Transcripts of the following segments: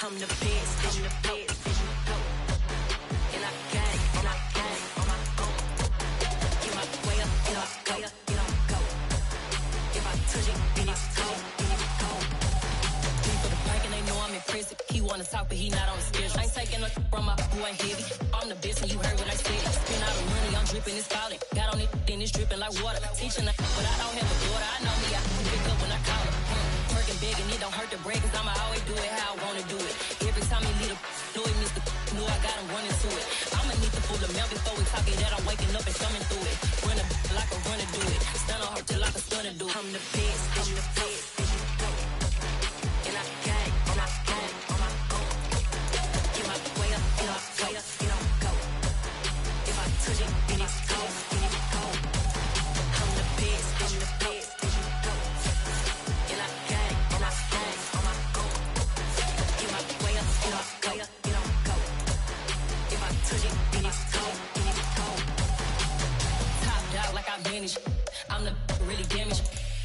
I'm the best, I'm the best, go. And I got it, and I got it on my own. Get my way up, get my way up, get on go. If I touch it, then it's cold, then it's cold. People the prank and they know I'm impressive. He wanna talk, but he not on the schedule. I ain't taking no from my boy heavy. I'm the best, and you heard what I said. Spend all the money, I'm dripping, it's falling. Got on it, then it's dripping like water. Teaching her, but I don't have a daughter. I know me, I can pick up when I call her. Working big and it don't hurt to break, cause I'ma always do it how I wanna do it. Every time he lead a know it, Mr. Know I got him running to it. I'ma need the full amount before we talk it that I'm waking up and coming through it. Run a like a runner do it. Stun on her till I can stun and do it. I'm the best, I'm the best, go. And I got it, and I got it on my own. Get my way up, get my way up, get on go. If I touch it, then it's cold, then it's cold. I'm the best, I'm the best, go. And I got it, and I got it on my own. Get my way up, get my way up, get on go. If I touch it, then it's cold, then it's cold. Top dog like I manage. I'm the really damaged.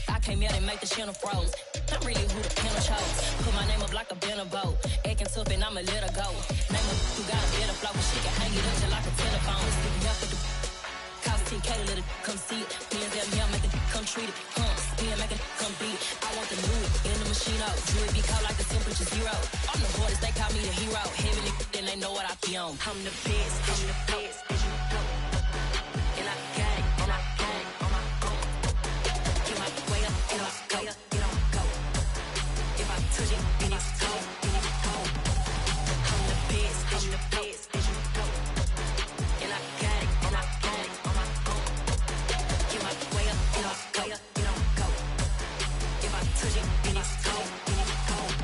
I came out and make the channel froze. I'm really who the panel chose. Put my name up like a banner boat. Acting tough and I'ma let her go. Name her who got a better flow. She can hang it up just like a telephone. Sticking up with the cost 10K to let it come see it. Me and them here make it come treat it. Spin make it come beat it. I want the new in the machine out. Jewelry be cold like the temperature zero. I'm the hardest, they call me the hero. Heavy then they know what I be on. I'm the best, I'm the best, go. And I got it, and I got it on my own. Get my way up, get my way up, get on go. If I touch it, then it's cold, then it's cold. I'm the best, I'm the best, go. And I got it, and I got it on my own. Get my way up, get my way up, get on go. If I touch it, then it's cold, then it's cold.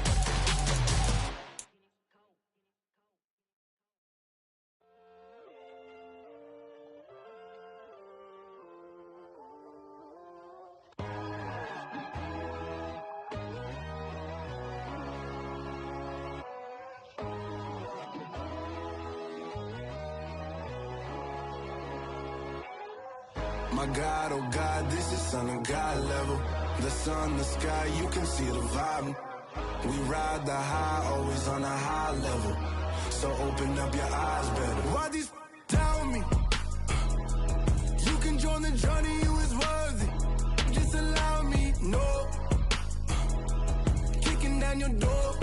My God, oh God, this is Son of God level. The sun, the sky, you can see the vibe. We ride the high, always on a high level. So open up your eyes better. Why these tell me? You can join the journey, you is worthy. Just allow me, no. Kicking down your door.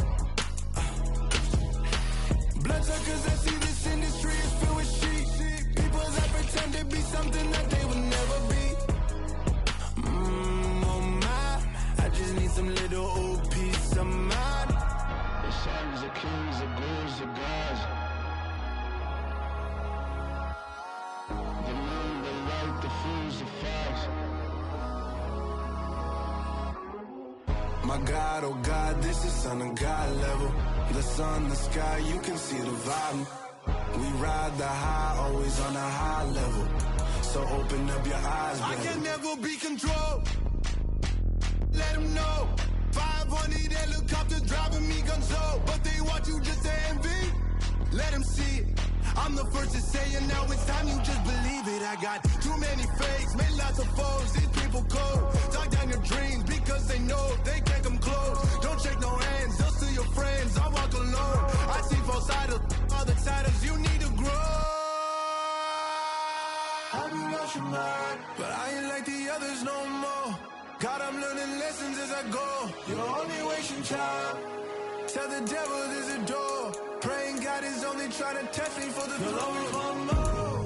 Bloodsuckers, I see this industry is filled with sheep. People that pretend to be something that they would never be. Oh my, I just need some little old peace of mind. The sons of kings, the ghouls, the gods. The moon, the light, the fools, the facts. My God, oh God, this is Son of God level. The sun, the sky, you can see the vibe. We ride the high, always on a high level. So open up your eyes, baby. I can never be controlled. Let them know. 500 helicopters driving me gonzo. But they want you just to envy. Let them see it. I'm the first to say it, now it's time you just believe it. I got too many fakes, made lots of foes. These people cold. Talk down your dreams because they know they can't come close. Don't shake no hands, just to your friends. I walk alone. I see false idols, other titles. You need to grow. Have you lost your mind? But I ain't like the others no more. God, I'm learning lessons as I go. You're only wasting time. Tell the devil there's a door. Praying God is only trying to test me for the glory of my more.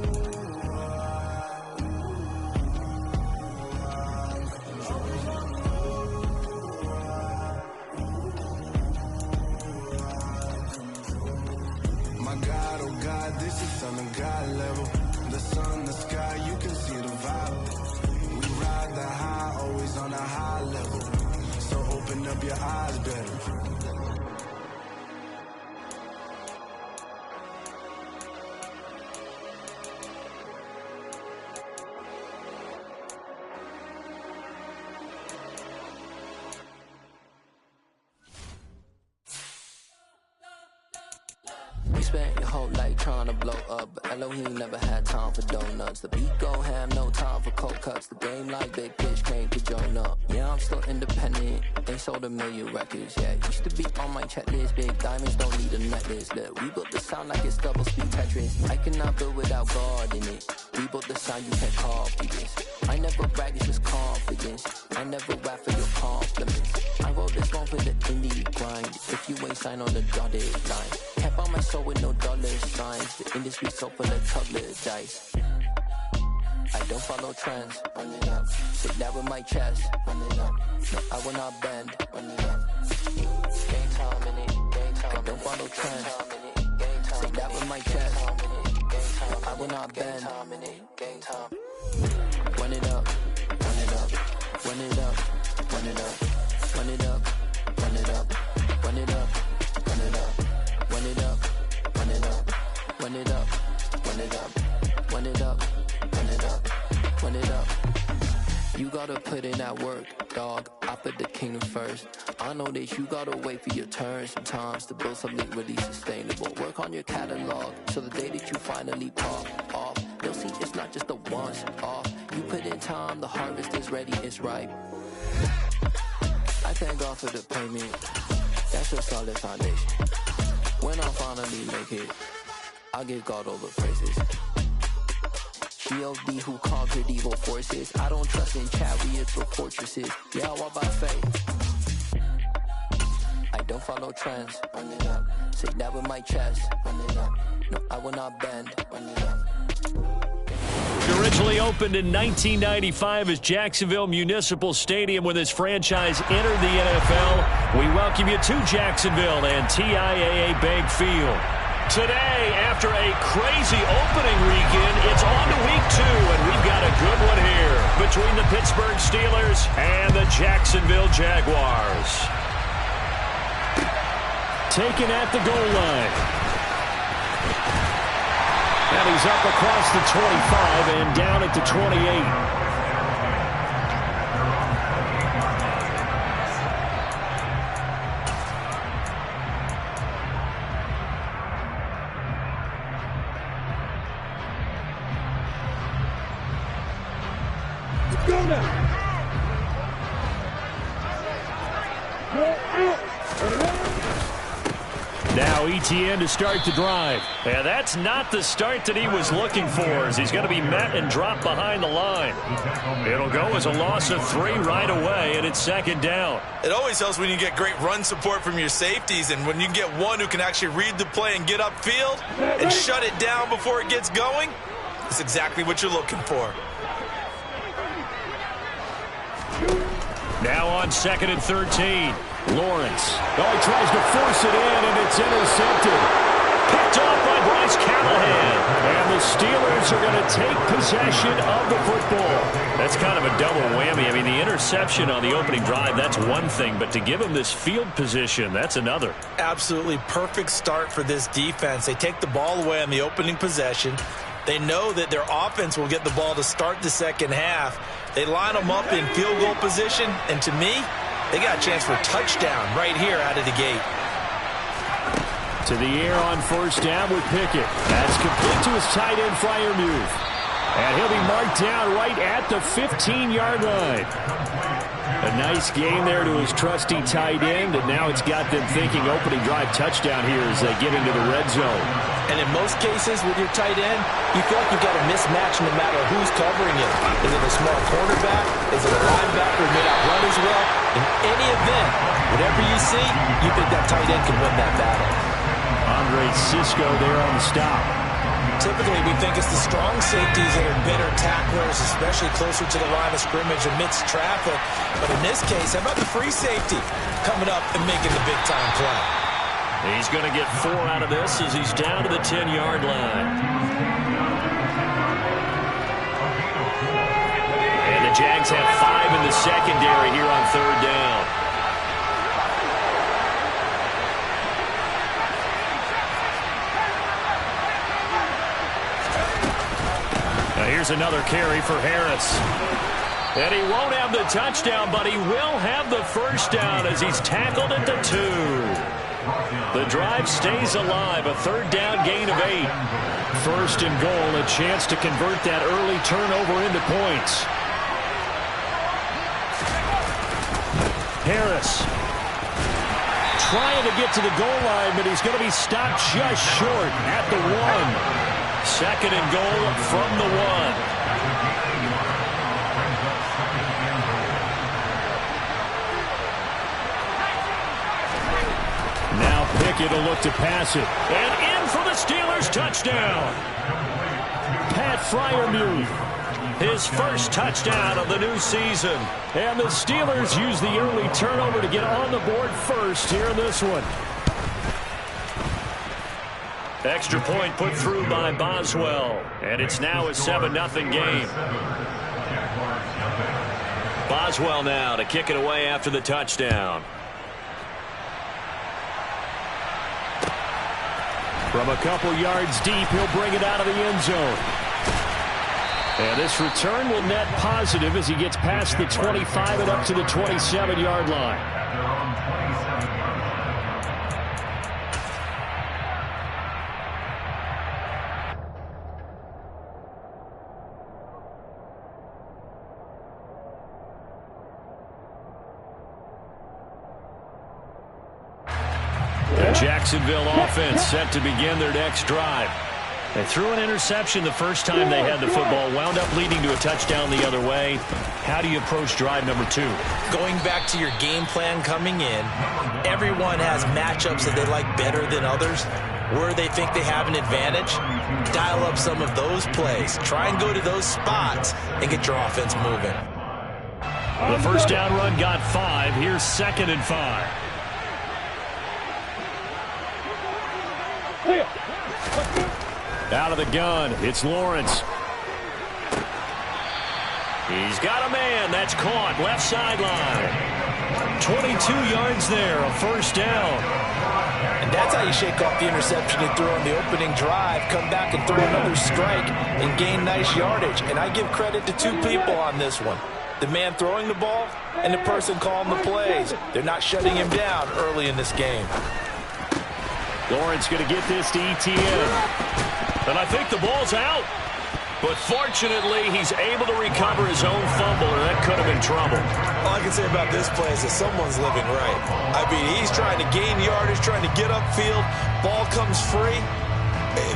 My God, oh God, this is Son of God level. The sun, the sky, you can see the vibe. We ride the high, always on a high level. So open up your eyes better. You spent your whole life trying to blow up, but Elohim never had time for donuts. The beat go ham, no time for cold cuts. The game like Big Fish came to join up. Yeah, I'm still independent. They sold 1 million records. Yeah, used to be on my checklist. Big diamonds don't need a necklace. Look, we built the sound like it's double speed Tetris. I cannot build without God in it. We built the sound, you can't copy this. I never brag, it's just confidence. I never rap for your compliments. I wrote this one for the indie grind. If you ain't signed on the dotted line, can't buy my soul with no dollar signs. The industry so full of tumbler dice. I don't follow trends. Run it up. Sit down with my chest. Run it up. No, I will not bend. Run it up. Game time in it. Game time. I don't follow trends. Sit down with my chest. No, I will not bend. Game time. Run it up. Run it up. Run it up. Run it up. Run it up. Run it up. Run it up. Run it up. Run it up. Run it up. Run it up. Run it up. Run it up. Run it up. Run it up. You gotta put in that work, dog. I put the kingdom first. I know that you gotta wait for your turn sometimes to build something really sustainable. Work on your catalog so the day that you finally pop off, you'll see it's not just a once off. You put in time, the harvest is ready, it's ripe. I thank God for the payment. That's a solid foundation. When I finally make it, I'll give God all the praises. G.O.D. who conquered evil forces. I don't trust in chariots or fortresses. Yeah, I walk by faith. I don't follow trends. Run it up. Sit down with my chest. Run it up. No, I will not bend. Run it up. Originally opened in 1995 as Jacksonville Municipal Stadium when this franchise entered the NFL. We welcome you to Jacksonville and TIAA Bank Field. Today, after a crazy opening weekend, it's on to week 2, and we've got a good one here between the Pittsburgh Steelers and the Jacksonville Jaguars. Taken at the goal line. And he's up across the 25 and down at the 28. Now ETN to start the drive. Yeah, that's not the start that he was looking for, as he's going to be met and dropped behind the line. It'll go as a loss of 3 right away, and it's second down. It always helps when you get great run support from your safeties, and when you get one who can actually read the play and get upfield and shut it down before it gets going, that's exactly what you're looking for. Now on 2nd and 13. Lawrence. Oh, he tries to force it in, and it's intercepted. Picked off by Bryce Callahan. And the Steelers are going to take possession of the football. That's kind of a double whammy. I mean, the interception on the opening drive, that's one thing. But to give him this field position, that's another. Absolutely perfect start for this defense. They take the ball away on the opening possession. They know that their offense will get the ball to start the second half. They line them up in field goal position, and to me, they got a chance for a touchdown right here out of the gate. To the air on first down with Pickett. That's complete to his tight end, Freiermuth. And he'll be marked down right at the 15-yard line. A nice gain there to his trusty tight end, and now it's got them thinking opening drive touchdown here as they get into the red zone. And in most cases with your tight end, you feel like you've got a mismatch no matter who's covering it. Is it a small cornerback? Is it a linebacker who may not run as well? In any event, whatever you see, you think that tight end can win that battle. Andre Cisco there on the stop. Typically, we think it's the strong safeties that are better tacklers, especially closer to the line of scrimmage amidst traffic. But in this case, how about the free safety coming up and making the big-time play? He's going to get 4 out of this as he's down to the 10-yard line. And the Jags have 5 in the secondary here on third down. Now here's another carry for Harris. And he won't have the touchdown, but he will have the first down as he's tackled at the 2. The drive stays alive, a third down gain of 8. First and goal, a chance to convert that early turnover into points. Harris trying to get to the goal line, but he's going to be stopped just short at the 1. Second and goal from the 1. Now Pickett will look to pass it. And in for the Steelers touchdown. Pat Freiermuth, his first touchdown of the new season. And the Steelers use the early turnover to get on the board first here in this one. Extra point put through by Boswell. And it's now a 7-0 game. Boswell now to kick it away after the touchdown. From a couple yards deep, he'll bring it out of the end zone. And this return will net positive as he gets past the 25 and up to the 27-yard line. Jacksonville offense set to begin their next drive. They threw an interception the first time they had the football, wound up leading to a touchdown the other way. How do you approach drive number 2? Going back to your game plan coming in, everyone has matchups that they like better than others. Where they think they have an advantage, dial up some of those plays. Try and go to those spots and get your offense moving. The first down run got 5. Here's 2nd and 5. Out of the gun, it's Lawrence. He's got a man. That's caught. Left sideline. 22 yards there, a first down. And that's how you shake off the interception you threw on the opening drive, come back and throw another strike and gain nice yardage. And I give credit to 2 people on this one. The man throwing the ball and the person calling the plays. They're not shutting him down early in this game. Lawrence going to get this to ETN. And I think the ball's out. But fortunately, he's able to recover his own fumble, or that could have been trouble. All I can say about this play is that someone's living right. I mean, he's trying to gain yardage, trying to get upfield. Ball comes free.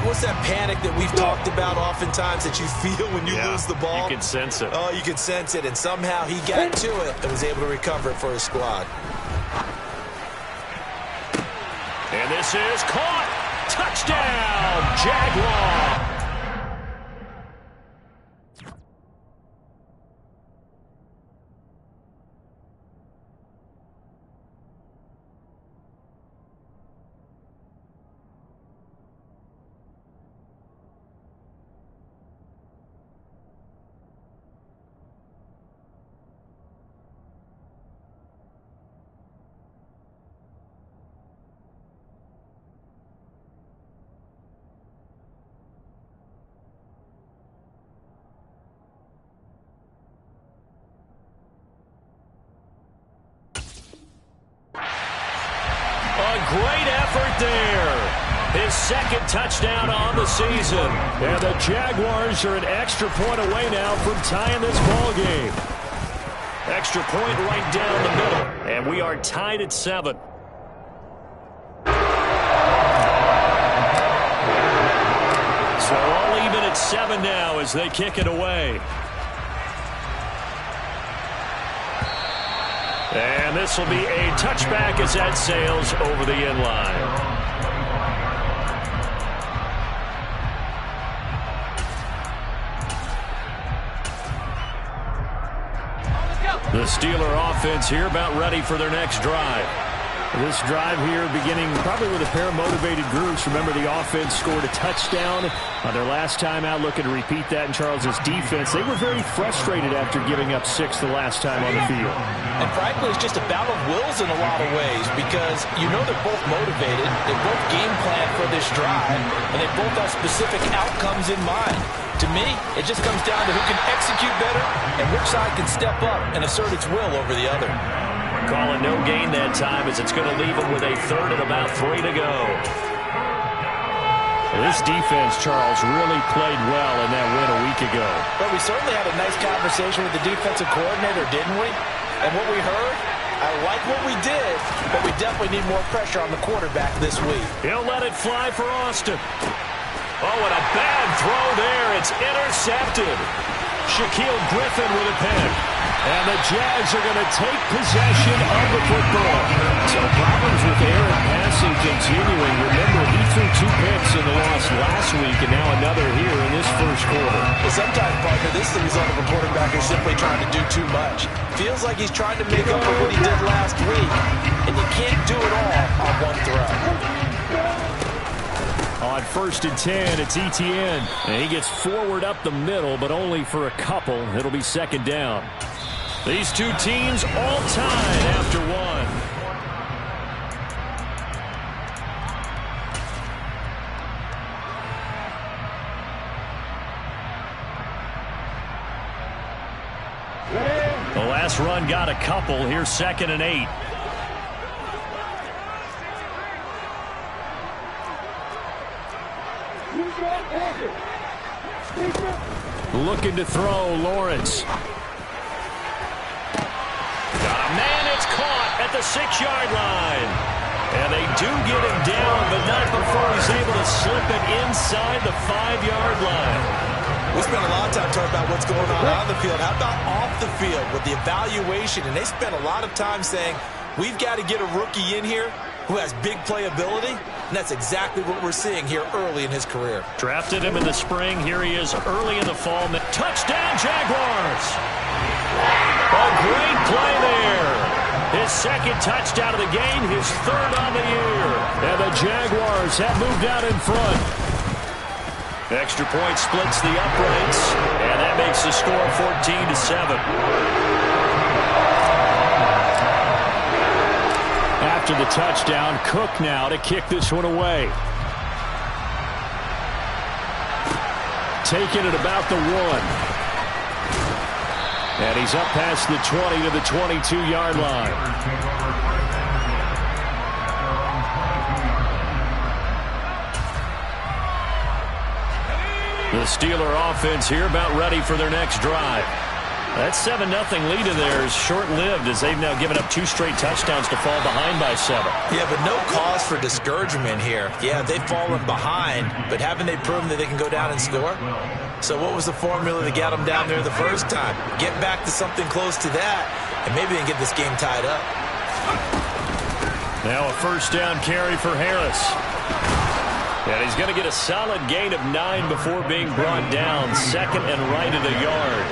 What's that panic that we've talked about oftentimes that you feel when you lose the ball? You can sense it. Oh, you can sense it. And somehow he got to it and was able to recover it for his squad. And this is caught. Touchdown, Jaguar. Great effort there. His 2nd touchdown on the season. And the Jaguars are an extra point away now from tying this ball game. Extra point right down the middle. And we are tied at 7. So all even at 7 now as they kick it away. And this will be a touchback as that sails over the end line. The Steeler offense here about ready for their next drive. This drive here beginning probably with a pair of motivated groups. Remember, the offense scored a touchdown on their last time out, looking to repeat that in Charles's defense. They were very frustrated after giving up 6 the last time on the field. And frankly, it's just a battle of wills in a lot of ways because you know they're both motivated. They both game plan for this drive, and they both have specific outcomes in mind. To me, it just comes down to who can execute better and which side can step up and assert its will over the other. Calling no gain that time as it's going to leave him with a third and about 3 to go. This defense, Charles, really played well in that win a week ago. But we certainly had a nice conversation with the defensive coordinator, didn't we? And what we heard, I like what we did, but we definitely need more pressure on the quarterback this week. He'll let it fly for Austin. Oh, and a bad throw there. It's intercepted. Shaquille Griffin with a pick. And the Jags are going to take possession of the football. So problems with air and passing continuing. Remember, he threw 2 picks in the loss last week, and now another here in this first quarter. Well, sometimes, partner, this is the result of a quarterback who's simply trying to do too much. Feels like he's trying to make up for what he did last week, and you can't do it all on one throw. On 1st and 10, it's Etienne. And he gets forward up the middle, but only for a couple. It'll be 2nd down. These two teams all tied after one. The last run got a couple. Here's 2nd and 8. Looking to throw, Lawrence. Got a man, it's caught at the 6-yard line. And they do get him down, but not before he's able to slip it inside the 5-yard line. We spent a lot of time talking about what's going on the field. How about off the field with the evaluation? And they spent a lot of time saying, we've got to get a rookie in here who has big playability, and that's exactly what we're seeing here early in his career. Drafted him in the spring. Here he is early in the fall. Touchdown, Jaguars! A great play there. His 2nd touchdown of the game, his 3rd on the year. And the Jaguars have moved out in front. Extra point splits the uprights, and that makes the score 14-7. After the touchdown, Cook now to kick this one away. Taking it about the 1. And he's up past the 20 to the 22-yard line. The Steeler offense here about ready for their next drive. That 7-0 lead in there is short-lived as they've now given up 2 straight touchdowns to fall behind by 7. Yeah, but no cause for discouragement here. Yeah, they've fallen behind, but haven't they proven that they can go down and score? So what was the formula that got them down there the first time? Get back to something close to that, and maybe they can get this game tied up. Now a 1st down carry for Harris. And he's going to get a solid gain of 9 before being brought down. 2nd and right at a yard.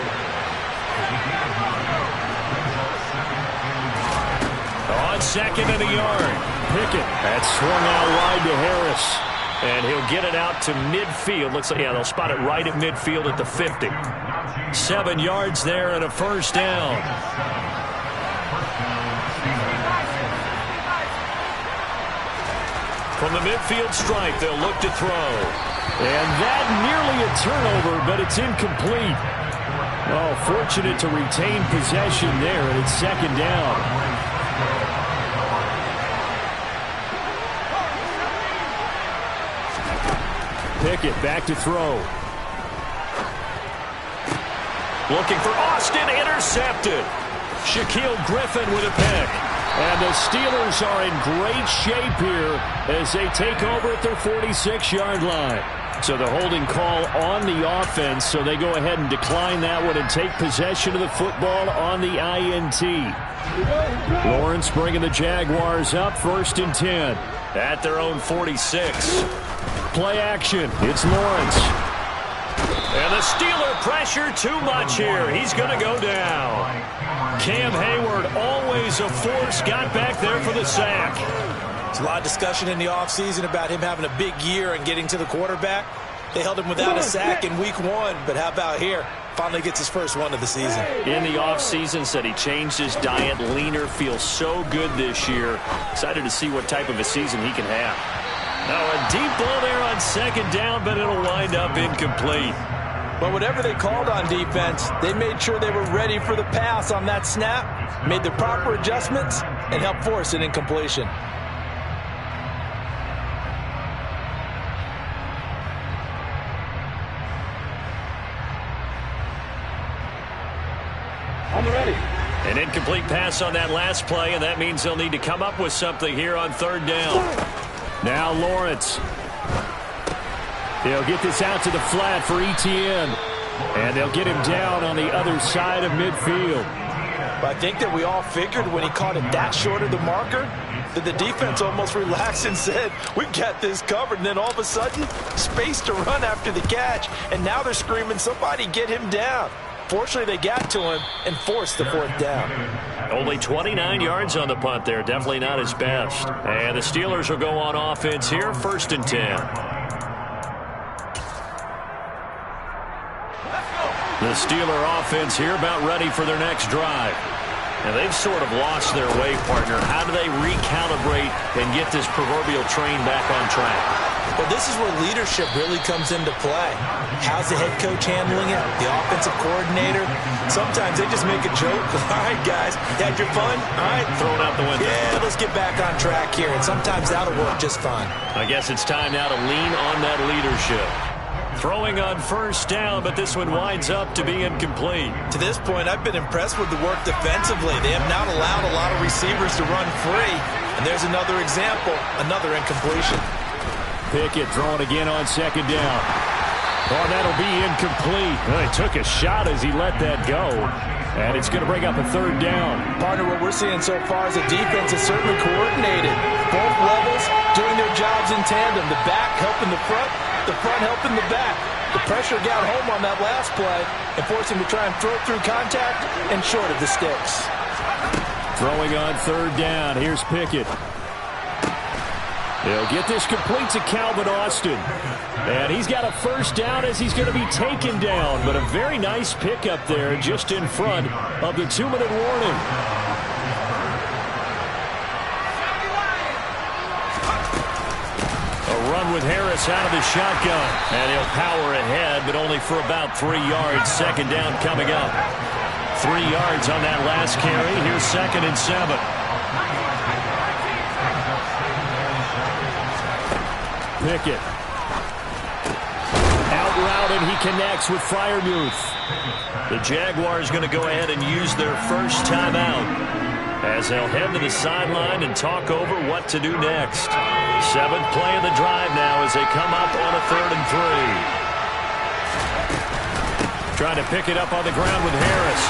On 2nd and a yard. Pickett. That's swung out wide to Harris. And he'll get it out to midfield. Looks like, yeah, they'll spot it right at midfield at the 50. 7 yards there and a 1st down. From the midfield stripe, they'll look to throw. And that nearly a turnover, but it's incomplete. Oh, fortunate to retain possession there, and it's 2nd down. Pickett back to throw. Looking for Austin, intercepted. Shaquille Griffin with a pick. And the Steelers are in great shape here as they take over at their 46-yard line. So the holding call on the offense, so they go ahead and decline that one and take possession of the football on the INT. Lawrence bringing the Jaguars up 1st and 10 at their own 46. Play action. It's Lawrence. And the Steeler pressure too much here. He's going to go down. Cam Hayward, always a force, got back there for the sack. There's a lot of discussion in the offseason about him having a big year and getting to the quarterback. They held him without a sack in week 1, but how about here? Finally gets his first one of the season. In the offseason, said he changed his diet, leaner, feels so good this year. Excited to see what type of a season he can have. Now a deep ball there on 2nd down, but it'll wind up incomplete. But whatever they called on defense, they made sure they were ready for the pass on that snap, made the proper adjustments, and helped force an incompletion. An incomplete pass on that last play, and that means they'll need to come up with something here on third down. Now Lawrence. They'll get this out to the flat for Etienne. And they'll get him down on the other side of midfield. But I think that we all figured when he caught it that short of the marker that the defense almost relaxed and said, we've got this covered. And then all of a sudden, space to run after the catch. And now they're screaming, somebody get him down. Fortunately, they got to him and forced the fourth down. Only 29 yards on the punt there. Definitely not his best. And the Steelers will go on offense here, 1st and 10. The Steeler offense here about ready for their next drive. And they've sort of lost their way, partner. How do they recalibrate and get this proverbial train back on track? Well, this is where leadership really comes into play. How's the head coach handling it? The offensive coordinator? Sometimes they just make a joke. All right, guys, you had your fun? All right. Throw it out the window. Yeah, let's get back on track here. And sometimes that'll work just fine. I guess it's time now to lean on that leadership. Throwing on first down, but this one winds up to be incomplete. To this point, I've been impressed with the work defensively. They have not allowed a lot of receivers to run free. And there's another example, another incompletion. Pickett throwing again on 2nd down. Oh, that'll be incomplete. Well, he took a shot as he let that go. And it's going to bring up a 3rd down. Partner, what we're seeing so far is the defense is certainly coordinated. Both levels doing their jobs in tandem. The back helping the front helping the back. The pressure got home on that last play and forced him to try and throw through contact and short of the sticks. Throwing on 3rd down. Here's Pickett. They'll get this complete to Calvin Austin. And he's got a 1st down as he's going to be taken down. But a very nice pickup there just in front of the 2-minute warning. A run with Harris out of the shotgun. And he'll power ahead, but only for about 3 yards. 2nd down coming up. 3 yards on that last carry. Here's 2nd and 7. Pickett. Out route, and he connects with Freiermuth. The Jaguars going to go ahead and use their first timeout as they'll head to the sideline and talk over what to do next. 7th play of the drive now as they come up on a 3rd and 3. Trying to pick it up on the ground with Harris.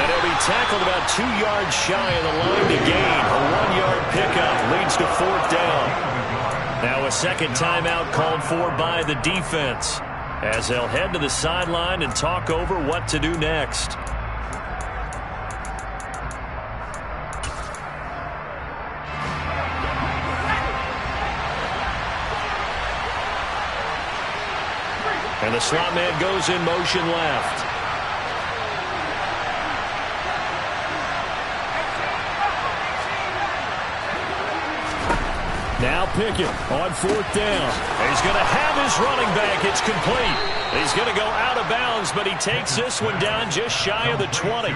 And he'll be tackled about 2 yards shy of the line to gain. A 1-yard pickup leads to 4th down. Now a 2nd timeout called for by the defense as they'll head to the sideline and talk over what to do next. And the slot man goes in motion left. Now Pickett on 4th down. He's going to have his running back. It's complete. He's going to go out of bounds, but he takes this one down just shy of the 20.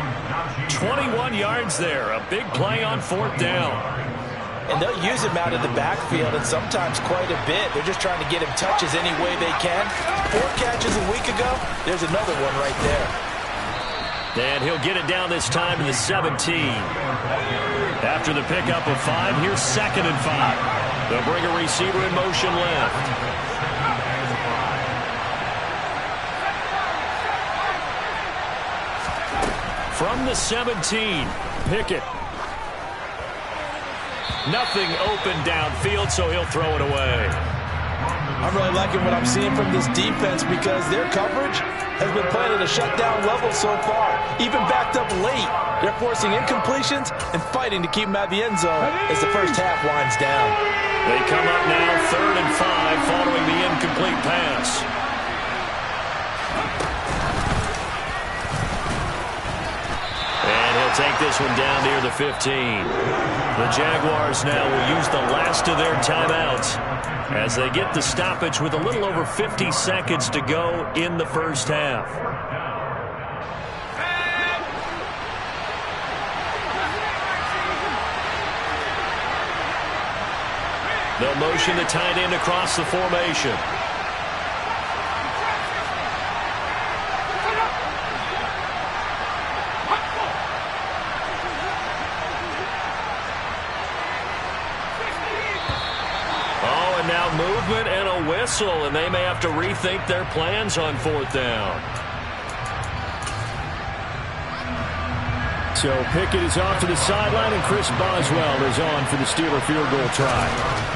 21 yards there. A big play on 4th down. And they'll use him out of the backfield, and sometimes quite a bit. They're just trying to get him touches any way they can. 4 catches a week ago. There's another one right there. And he'll get it down this time to the 17. After the pickup of 5, here's 2nd and 5. They'll bring a receiver in motion left. From the 17, Pickett. Nothing open downfield, so he'll throw it away. I'm really liking what I'm seeing from this defense because their coverage has been playing at a shutdown level so far. Even backed up late, they're forcing incompletions and fighting to keep them out of the end zone as the first half winds down. They come up now 3rd and 5 following the incomplete pass. And he'll take this one down near the 15. The Jaguars now will use the last of their timeouts as they get the stoppage with a little over 50 seconds to go in the first half. They'll motion the tight end across the formation. Oh, and now movement and a whistle, and they may have to rethink their plans on fourth down. So Pickett is off to the sideline, and Chris Boswell is on for the Steeler field goal try.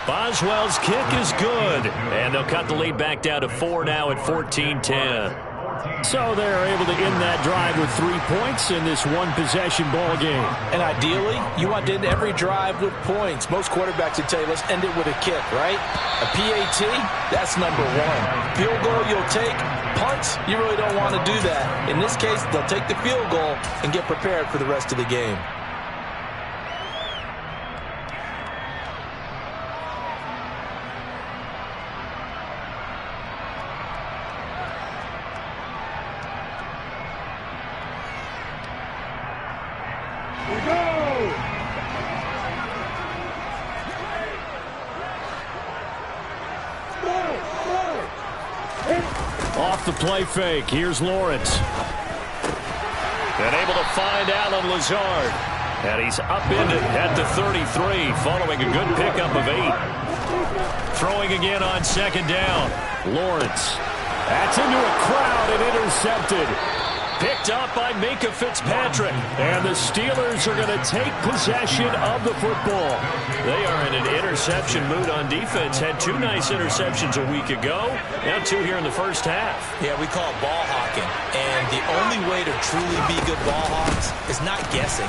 Boswell's kick is good, and they'll cut the lead back down to 4 now at 14-10. So they're able to end that drive with 3 points in this one-possession ball game. And ideally, you want to end every drive with points. Most quarterbacks would tell you, let's end it with a kick, right? A PAT, that's number one. Field goal you'll take. Punts, you really don't want to do that. In this case, they'll take the field goal and get prepared for the rest of the game. Off the play fake, here's Lawrence. And able to find Alan Lazard. And he's upended at the 33 following a good pickup of 8. Throwing again on second down. Lawrence. That's into a crowd and intercepted. Picked up by Minkah Fitzpatrick. And the Steelers are going to take possession of the football. They are in an interception mood on defense. Had 2 nice interceptions a week ago. Now 2 here in the first half. Yeah, we call it ball hawking. And the only way to truly be good ball hawks is not guessing.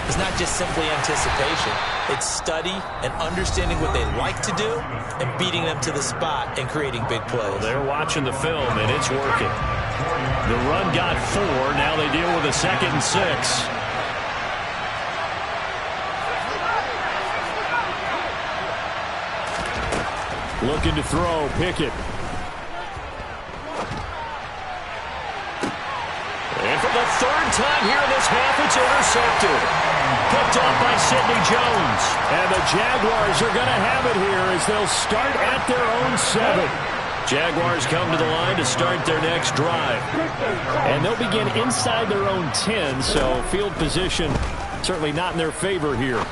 It's not just simply anticipation. It's study and understanding what they like to do and beating them to the spot and creating big plays. Well, they're watching the film, and it's working. The run got 4. Now they deal with a 2nd and 6. Looking to throw, Pickett. And for the 3rd time here in this half, it's intercepted. Picked off by Sidney Jones. And the Jaguars are going to have it here as they'll start at their own 7. Jaguars come to the line to start their next drive. And they'll begin inside their own 10, so field position certainly not in their favor here.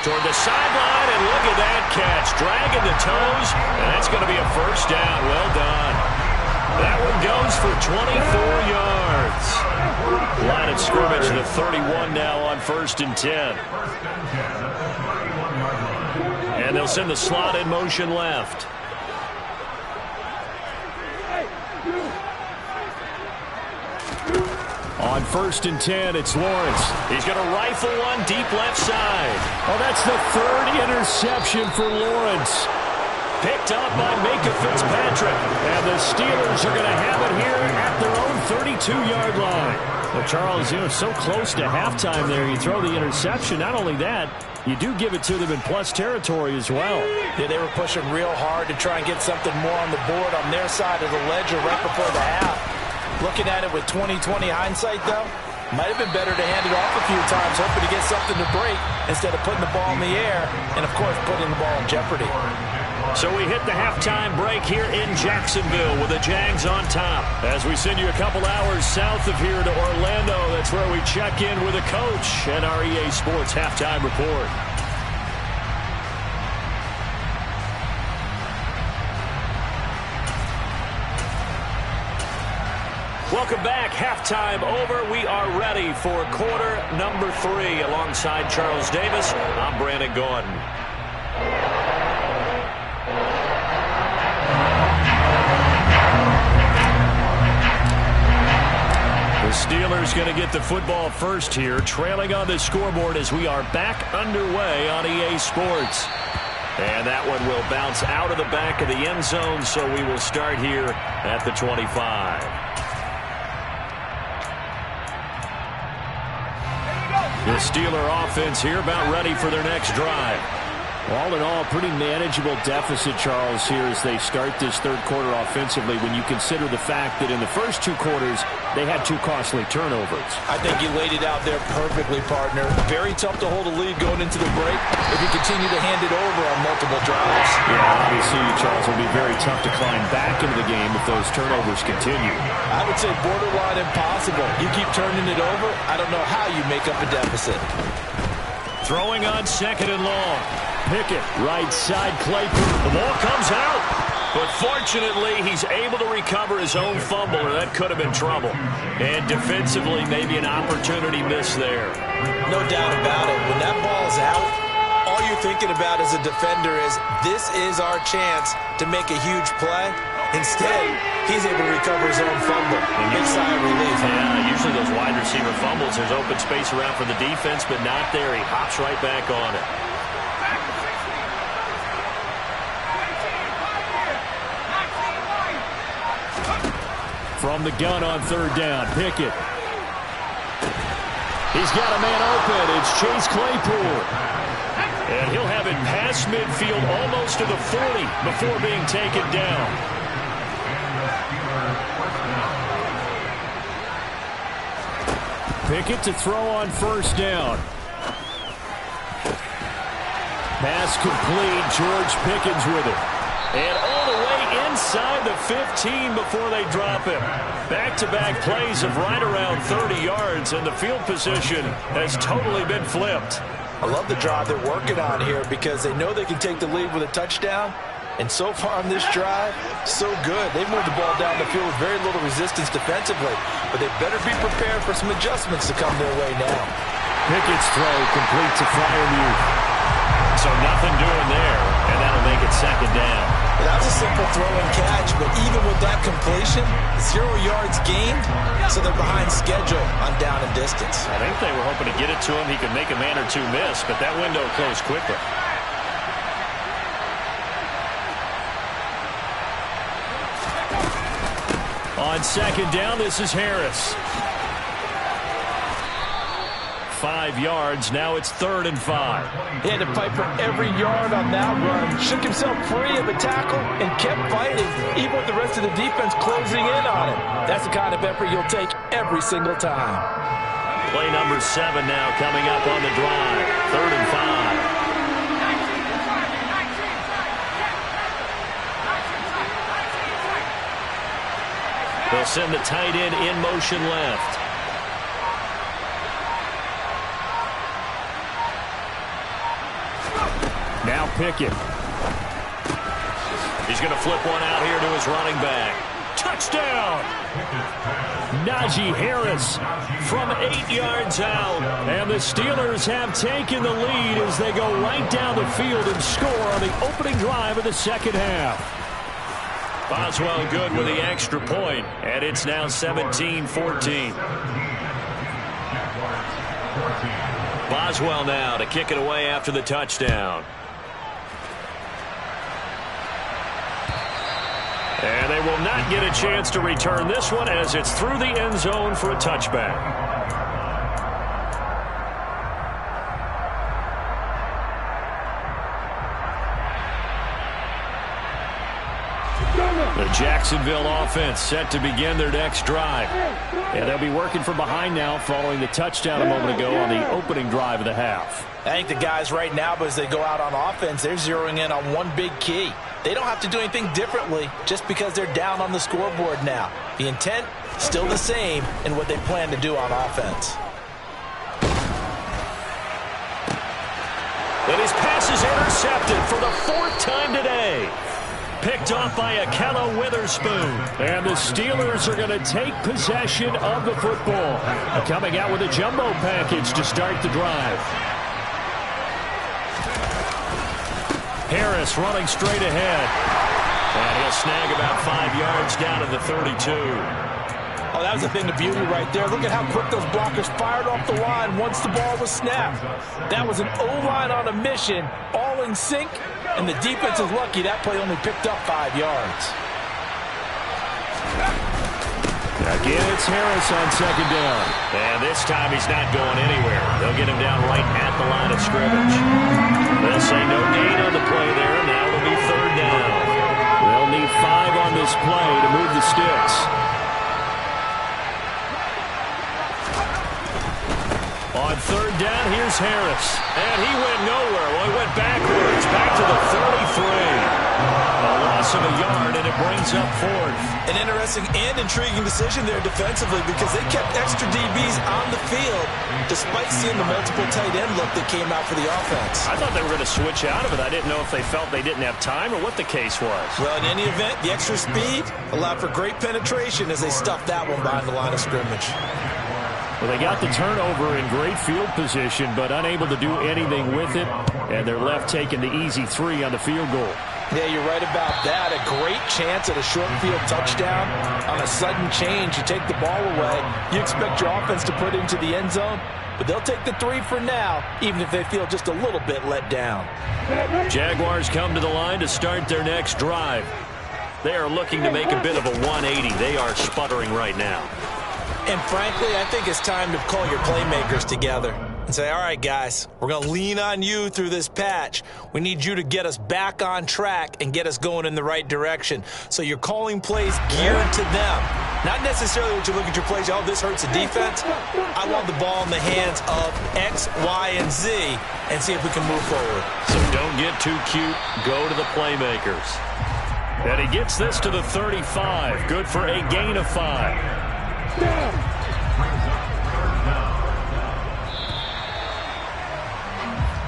Toward the sideline, and look at that catch. Dragging the toes, and that's going to be a first down. Well done. That one goes for 24 yards. Line of scrimmage, the 31 now on 1st and 10. And they'll send the slot in motion left. On 1st and 10, it's Lawrence. He's going to rifle one deep left side. Oh, that's the 3rd interception for Lawrence. Picked up by Minkah Fitzpatrick. And the Steelers are going to have it here at their own 32-yard line. Well, Charles, you know, so close to halftime there. You throw the interception. Not only that, you do give it to them in plus territory as well. Yeah, they were pushing real hard to try and get something more on the board on their side of the ledger right before the half. Looking at it with 20/20 hindsight, though, might have been better to hand it off a few times, hoping to get something to break instead of putting the ball in the air and, of course, putting the ball in jeopardy. So we hit the halftime break here in Jacksonville with the Jags on top. As we send you a couple hours south of here to Orlando, that's where we check in with a coach and our EA Sports halftime report. Welcome back. Halftime over. We are ready for quarter number 3. Alongside Charles Davis, I'm Brandon Gordon. The Steelers going to get the football first here, trailing on the scoreboard as we are back underway on EA Sports. And that one will bounce out of the back of the end zone, so we will start here at the 25. The Steeler offense here about ready for their next drive. All in all, pretty manageable deficit, Charles, here as they start this third quarter offensively when you consider the fact that in the first two quarters, they had two costly turnovers. I think you laid it out there perfectly, partner. Very tough to hold a lead going into the break if you continue to hand it over on multiple drives. Yeah, obviously, Charles, will be very tough to climb back into the game if those turnovers continue. I would say borderline impossible. You keep turning it over, I don't know how you make up a deficit. Throwing on second and long. Pickett, right side, Claypool. The ball comes out. But fortunately, he's able to recover his own fumble, or that could have been trouble. And defensively, maybe an opportunity missed there. No doubt about it. When that ball's out, all you're thinking about as a defender is, this is our chance to make a huge play. Instead, he's able to recover his own fumble. Big sigh of relief. Yeah, usually those wide receiver fumbles, there's open space around for the defense, but not there. He hops right back on it. From the gun on third down, Pickett. He's got a man open. It's Chase Claypool. And he'll have it past midfield almost to the 40 before being taken down. Pickett to throw on first down. Pass complete. George Pickens with it. And all the way inside the 15 before they drop him. Back-to-back plays of right around 30 yards, and the field position has totally been flipped. I love the drive they're working on here because they know they can take the lead with a touchdown. And so far on this drive, so good. They've moved the ball down the field with very little resistance defensively. But they better be prepared for some adjustments to come their way now. Pickett's throw complete to Freiermuth. So nothing doing there, and that'll make it second down. That was a simple throw and catch, but even with that completion, 0 yards gained, so they're behind schedule on down and distance. I think they were hoping to get it to him. He could make a man or two miss, but that window closed quickly. On second down, this is Harris. 5 yards. Now it's 3rd and 5. He had to fight for every yard on that run. Shook himself free of a tackle and kept fighting, even with the rest of the defense closing in on him. That's the kind of effort you'll take every single time. Play number 7 now coming up on the drive. 3rd and 5. They'll send the tight end in motion left. Now Pickett. He's going to flip one out here to his running back. Touchdown! Najee Harris from 8 yards out. And the Steelers have taken the lead as they go right down the field and score on the opening drive of the second half. Boswell good with the extra point, and it's now 17-14. Boswell now to kick it away after the touchdown. And they will not get a chance to return this one as it's through the end zone for a touchback. The Jacksonville offense set to begin their next drive. Yeah, they'll be working from behind now following the touchdown a moment ago on the opening drive of the half. I think the guys right now, but as they go out on offense, they're zeroing in on one big key. They don't have to do anything differently just because they're down on the scoreboard now. The intent, still the same in what they plan to do on offense. And his pass is intercepted for the 4th time today. Picked off by Akello Witherspoon. And the Steelers are going to take possession of the football. Coming out with a jumbo package to start the drive. Harris running straight ahead. And he'll snag about 5 yards down to the 32. Oh, that was a thing of beauty right there. Look at how quick those blockers fired off the line once the ball was snapped. That was an O-line on a mission, all in sync, and the defense is lucky that play only picked up 5 yards. Again, it's Harris on second down. And this time he's not going anywhere. They'll get him down right at the line of scrimmage. They'll say no gain on the play there. Now it'll be third down. They'll need 5 on this play to move the sticks. On third down, here's Harris. And he went nowhere. Well, he went backwards, back to the 33. A loss of a yard, and it brings up fourth. An interesting and intriguing decision there defensively because they kept extra DBs on the field despite seeing the multiple tight end look that came out for the offense. I thought they were going to switch out of it. I didn't know if they felt they didn't have time or what the case was. Well, in any event, the extra speed allowed for great penetration as they stuffed that one behind the line of scrimmage. Well, they got the turnover in great field position, but unable to do anything with it, and they're left taking the easy 3 on the field goal. Yeah, you're right about that. A great chance at a short field touchdown. On a sudden change, you take the ball away. You expect your offense to put into the end zone, but they'll take the 3 for now, even if they feel just a little bit let down. Jaguars come to the line to start their next drive. They are looking to make a bit of a 180. They are sputtering right now. And frankly, I think it's time to call your playmakers together and say, all right, guys, we're going to lean on you through this patch. We need you to get us back on track and get us going in the right direction. So you're calling plays geared to them. Not necessarily what you look at your plays, oh, this hurts the defense. I want the ball in the hands of X, Y, and Z and see if we can move forward. So don't get too cute. Go to the playmakers. And he gets this to the 35. Good for a gain of 5.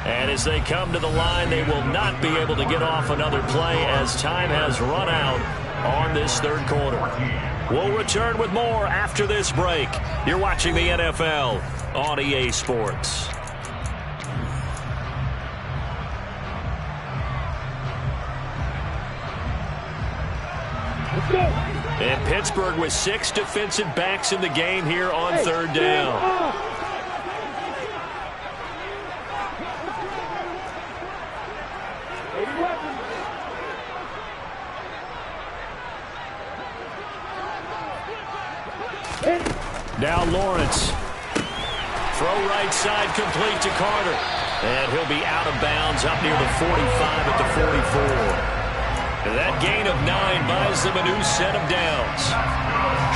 And as they come to the line, they will not be able to get off another play as time has run out on this third quarter. We'll return with more after this break. You're watching the NFL on EA Sports. And Pittsburgh with 6 defensive backs in the game here on third down. Now Lawrence. Throw right side complete to Carter. And he'll be out of bounds up near the 45 at the 44. And that gain of 9 buys them a new set of downs.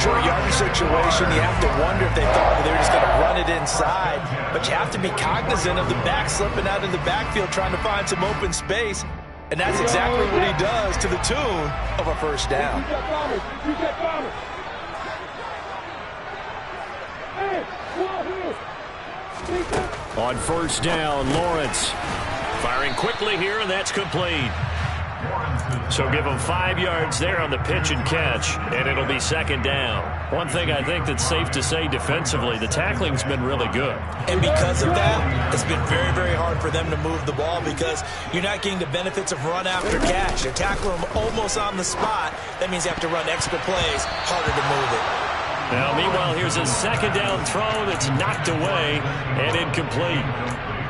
Short yardage situation, you have to wonder if they thought they were just going to run it inside. But you have to be cognizant of the back slipping out in the backfield trying to find some open space. And that's exactly what he does to the tune of a first down. On first down, Lawrence. Firing quickly here, and that's complete. So give them 5 yards there on the pitch and catch, and it'll be second down. One thing I think that's safe to say defensively, the tackling's been really good. And because of that, it's been very, very hard for them to move the ball because you're not getting the benefits of run after catch. They're tackling them almost on the spot. That means you have to run extra plays, harder to move it. Now, meanwhile, here's a second down throw that's knocked away and incomplete.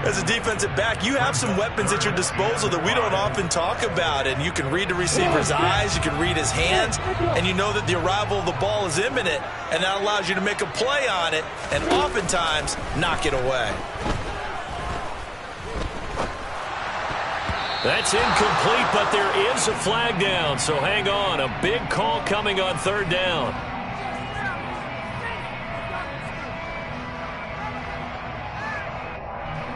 As a defensive back, you have some weapons at your disposal that we don't often talk about. And you can read the receiver's eyes, you can read his hands, and you know that the arrival of the ball is imminent. And that allows you to make a play on it and oftentimes knock it away. That's incomplete, but there is a flag down. So hang on, a big call coming on third down.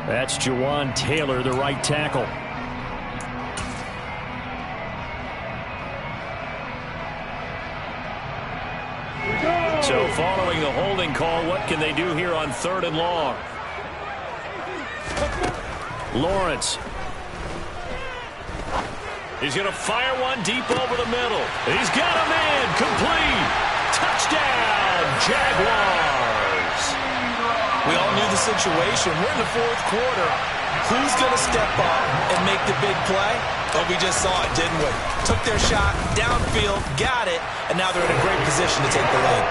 That's Jawan Taylor, the right tackle. So following the holding call, what can they do here on third and long? Lawrence. He's going to fire one deep over the middle. He's got a man. Complete. Touchdown, Jaguars. We all knew the situation. We're in the fourth quarter. Who's going to step up and make the big play? Oh, we just saw it, didn't we? Took their shot, downfield, got it, and now they're in a great position to take the lead.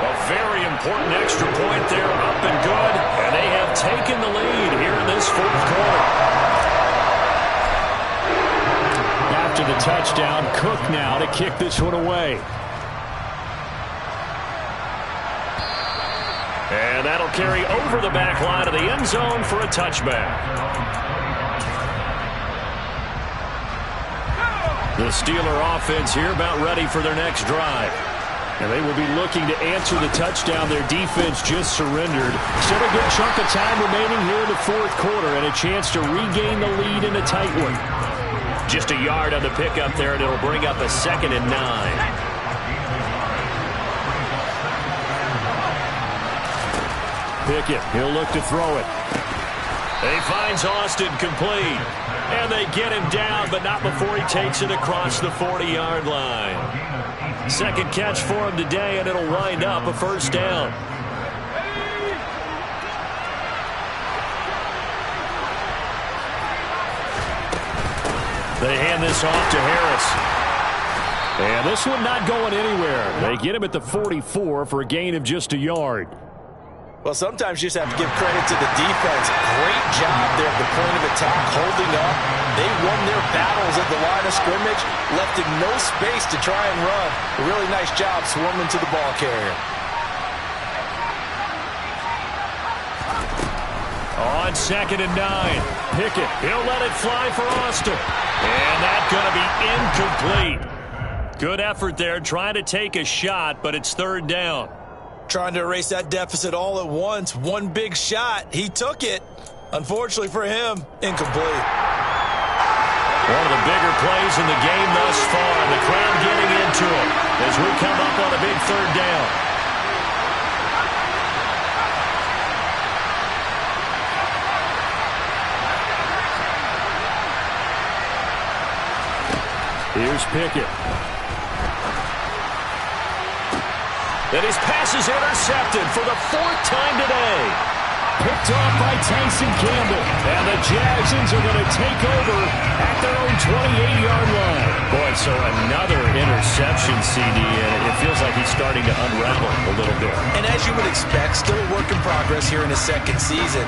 A very important extra point there, up and good, and they have taken the lead here in this fourth quarter. After the touchdown, Cook now to kick this one away. carry over the back line of the end zone for a touchback. The Steeler offense here about ready for their next drive. And they will be looking to answer the touchdown their defense just surrendered. Still a good chunk of time remaining here in the fourth quarter and a chance to regain the lead in a tight one. Just a yard on the pickup there, and it'll bring up a 2nd and 9. Pickett, he'll look to throw it. He finds Austin complete. And they get him down, but not before he takes it across the 40-yard line. Second catch for him today, and it'll wind up a first down. They hand this off to Harris. And this one not going anywhere. They get him at the 44 for a gain of just a yard. Well, sometimes you just have to give credit to the defense. Great job there at the point of attack, holding up. They won their battles at the line of scrimmage, left him no space to try and run. A really nice job swarming to the ball carrier. On 2nd and 9, Pickett, he'll let it fly for Austin. And that's going to be incomplete. Good effort there, trying to take a shot, but it's 3rd down. Trying to erase that deficit all at once. One big shot. He took it. Unfortunately for him, incomplete. One of the bigger plays in the game thus far. The crowd getting into it as we come up on a big 3rd down. Here's Pickett. And his pass is intercepted for the 4th time today. Picked off by Tyson Campbell. And the Jacksons are going to take over at their own 28-yard line. Boy, so another interception, CD, and it feels like he's starting to unravel a little bit. And as you would expect, still a work in progress here in his 2nd season.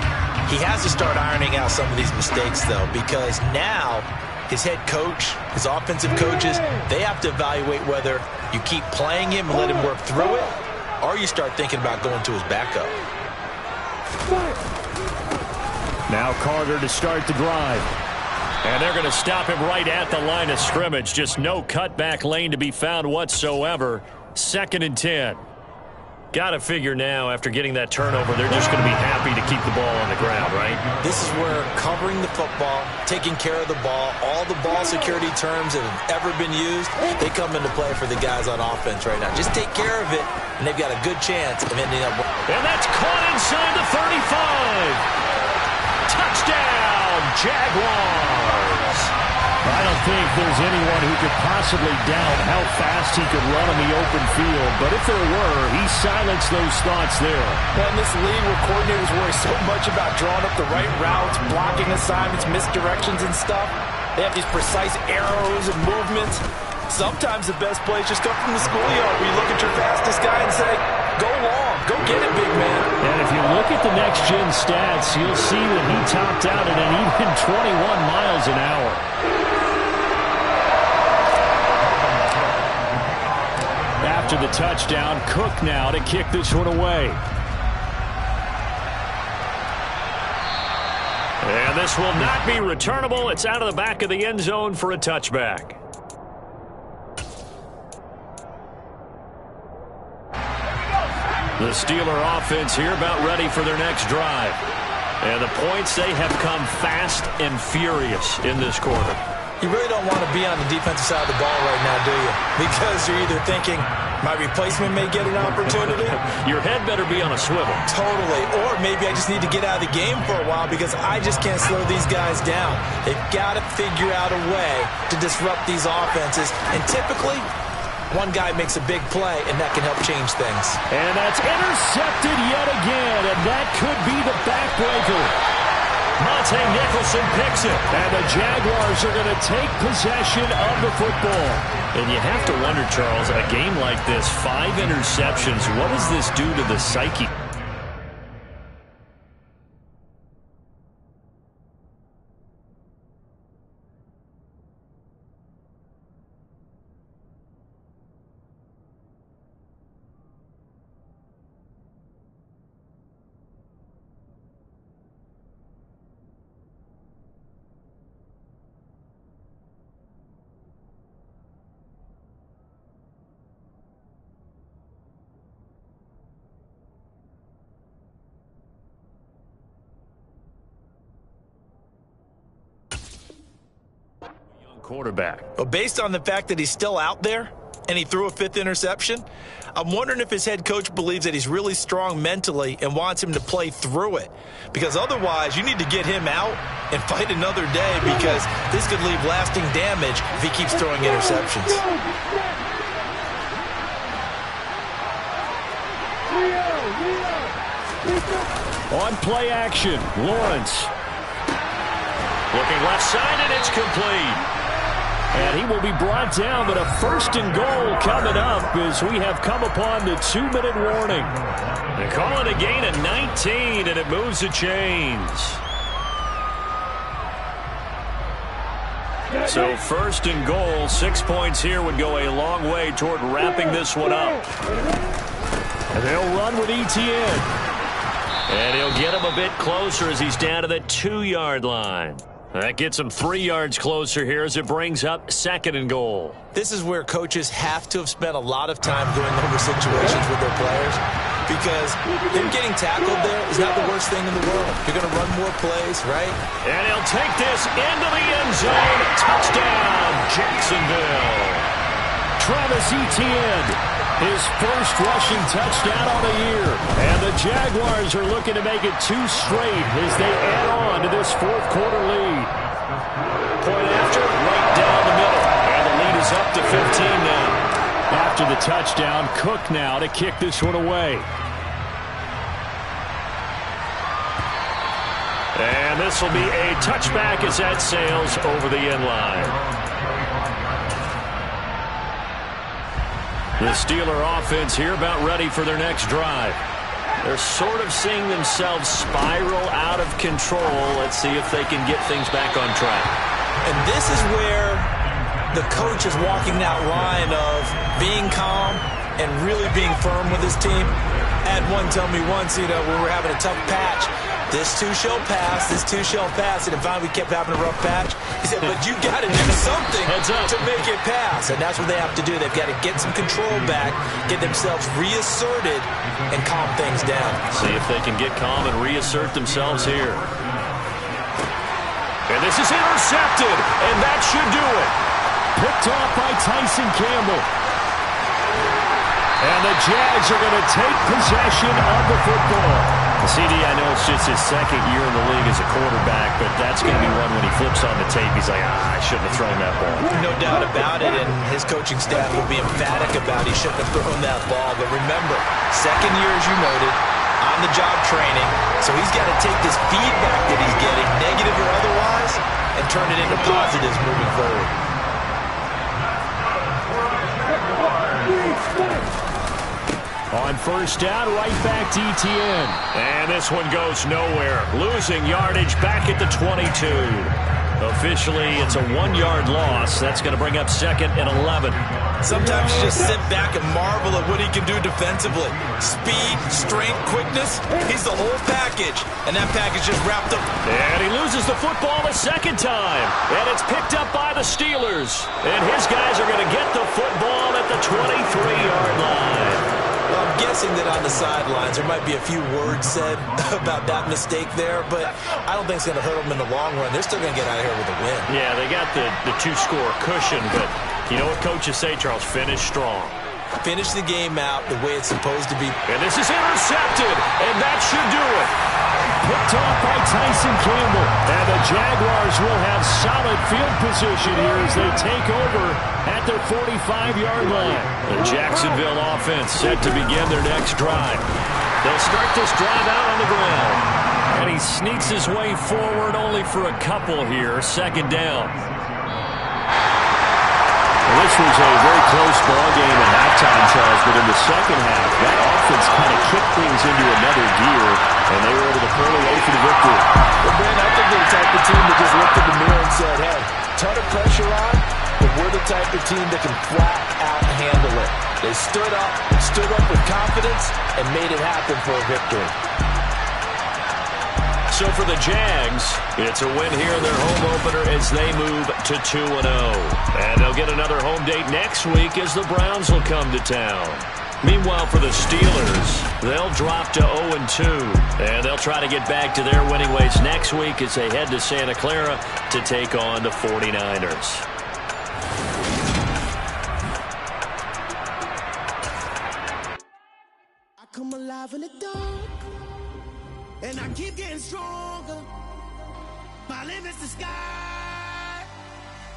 He has to start ironing out some of these mistakes, though, because now his head coach, his offensive coaches, they have to evaluate whether you keep playing him and let him work through it, or you start thinking about going to his backup. Now Carter to start the drive. And they're going to stop him right at the line of scrimmage. Just no cutback lane to be found whatsoever. 2nd and 10. Got to figure now, after getting that turnover, they're just going to be happy to keep the ball on the ground, right? This is where covering the football, taking care of the ball, all the ball security terms that have ever been used, they come into play for the guys on offense right now. Just take care of it, and they've got a good chance of ending up. And that's caught inside the 35. Touchdown, Jaguars. I don't think there's anyone who could possibly doubt how fast he could run on the open field. But if there were, he silenced those thoughts there. Well, in this league where coordinators worry so much about drawing up the right routes, blocking assignments, misdirections and stuff, they have these precise arrows and movements. Sometimes the best plays just come from the schoolyard where you look at your fastest guy and say, go long, go get it, big man. And if you look at the next-gen stats, you'll see that he topped out at an even 21 miles an hour. After the touchdown, Cook now to kick this one away. And this will not be returnable. It's out of the back of the end zone for a touchback. The Steeler offense here about ready for their next drive. And the points, they have come fast and furious in this quarter. You really don't want to be on the defensive side of the ball right now, do you? Because you're either thinking, my replacement may get an opportunity. Your head better be on a swivel. Totally. Or maybe I just need to get out of the game for a while because I just can't slow these guys down. They've got to figure out a way to disrupt these offenses. And typically, one guy makes a big play, and that can help change things. And that's intercepted yet again, and that could be the backbreaker. Monte Nicholson picks it, and the Jaguars are going to take possession of the football. And you have to wonder, Charles, a game like this, 5 interceptions, what does this do to the psyche? quarterback. Well, based on the fact that he's still out there and he threw a 5th interception, I'm wondering if his head coach believes that he's really strong mentally and wants him to play through it. Because otherwise, you need to get him out and fight another day, because this could leave lasting damage if he keeps throwing interceptions. On play action, Lawrence. Looking left side, and it's complete. And he will be brought down, but a 1st and goal coming up as we have come upon the 2-minute warning. They call it a gain of 19, and it moves the chains. So 1st and goal, 6 points here would go a long way toward wrapping this one up. And they'll run with Etienne. And he'll get him a bit closer as he's down to the 2-yard line. That gets him 3 yards closer here as it brings up 2nd and goal. This is where coaches have to have spent a lot of time going over situations with their players, because them getting tackled there is not the worst thing in the world. You're going to run more plays, right? And he'll take this into the end zone. Touchdown, Jacksonville. Travis Etienne, his first rushing touchdown on the year. And the Jaguars are looking to make it 2 straight as they add on to this 4th quarter lead. Point after, right down the middle. And the lead is up to 15 now. After the touchdown, Cook now to kick this one away. And this will be a touchback as that sails over the end line. The Steeler offense here about ready for their next drive. They're sort of seeing themselves spiral out of control. Let's see if they can get things back on track. And this is where the coach is walking that line of being calm and really being firm with his team. I had one tell me once, when we were having a tough patch, this too shall pass, this too shall pass. And finally we kept having a rough patch. He said, but you got to do something to make it pass. And that's what they have to do. They've got to get some control back, get themselves reasserted, and calm things down. See if they can get calm and reassert themselves here. And this is intercepted, and that should do it. Picked off by Tyson Campbell. And the Jags are going to take possession of the football. CD, I know it's just his 2nd year in the league as a quarterback, but that's going to be one when he flips on the tape, he's like, I shouldn't have thrown that ball. No doubt about it, and his coaching staff will be emphatic about he shouldn't have thrown that ball. But remember, 2nd year, as you noted, on-the-job training, so he's got to take this feedback that he's getting, negative or otherwise, and turn it into positives moving forward. On 1st down, right back to Etienne. And this one goes nowhere. Losing yardage back at the 22. Officially, it's a 1-yard loss. That's going to bring up 2nd and 11. Sometimes you just sit back and marvel at what he can do defensively. Speed, strength, quickness, he's the whole package. And that package just wrapped up. And he loses the football a 2nd time. And it's picked up by the Steelers. And his guys are going to get the football at the 23-yard line. Well, I'm guessing that on the sidelines there might be a few words said about that mistake there, but I don't think it's going to hurt them in the long run. They're still going to get out of here with a win. Yeah, they got the 2-score cushion, but you know what coaches say, Charles? Finish strong. Finish the game out the way it's supposed to be. And this is intercepted, and that should do it. Picked off by Tyson Campbell. And the Jaguars will have solid field position here as they take over at their 45-yard line. The Jacksonville offense set to begin their next drive. They'll start this drive out on the ground. And he sneaks his way forward only for a couple here. 2nd down. This was a very close ball game at halftime, Charles, but in the 2nd half, that offense kind of kicked things into another gear, and they were able to pull away for the victory. Well, Ben, I think they're the type of team that just looked in the mirror and said, hey, ton of pressure on, but we're the type of team that can flat out handle it. They stood up with confidence, and made it happen for a victory. So for the Jags, it's a win here in their home opener as they move to 2-0. And they'll get another home date next week as the Browns will come to town. Meanwhile, for the Steelers, they'll drop to 0-2. And they'll try to get back to their winning ways next week as they head to Santa Clara to take on the 49ers. alive in the dark, and I keep getting stronger. My limit's the sky.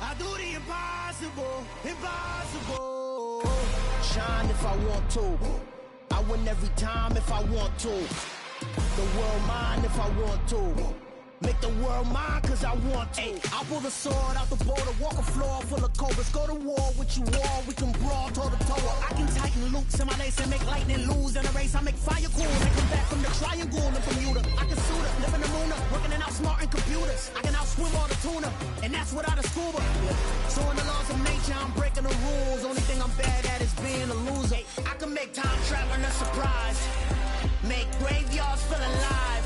I do the impossible, impossible. Shine if I want to. I win every time if I want to. The world mine if I want to. Make the world mine cause I want to. I pull the sword out the border, walk a floor full of cobras. Go to war with you all, we can brawl toe to toe. I can tighten loops in my lace and make lightning lose in a race. I make fire cool, they come back from the triangle and Bermuda. I can suit up, live in the moon, working and outsmarting computers. I can outswim all the tuna, and that's without a scuba. So in the laws of nature, I'm breaking the rules. Only thing I'm bad at is being a loser. I can make time traveling a surprise, make graveyards feel alive.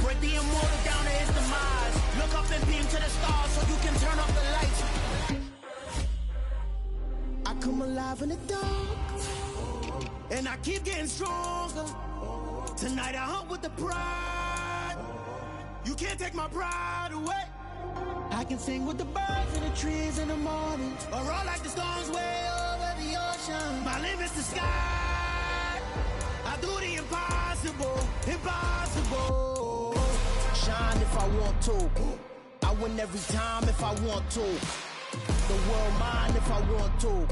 Break the immortal down to his demise. Look up and beam to the stars so you can turn off the lights. I come alive in the dark, and I keep getting stronger. Tonight I hunt with the pride. You can't take my pride away. I can sing with the birds and the trees in the morning, or roll like the storms way over the ocean. My limit's the sky. I do the impossible, impossible. Shine if I want to. I win every time if I want to. The world mine if I want to.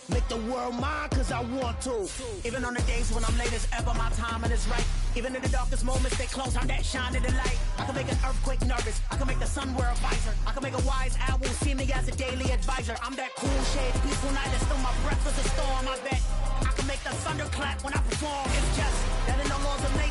Make the world mine cause I want to. Even on the days when I'm late as ever, my timing is right. Even in the darkest moments, they close, I'm that shining the light. I can make an earthquake nervous, I can make the sun wear a visor. I can make a wise owl see me as a daily advisor. I'm that cool shade, peaceful night, and still my breath is a storm, I bet. I can make the thunder clap when I perform. It's just that in the laws of nature,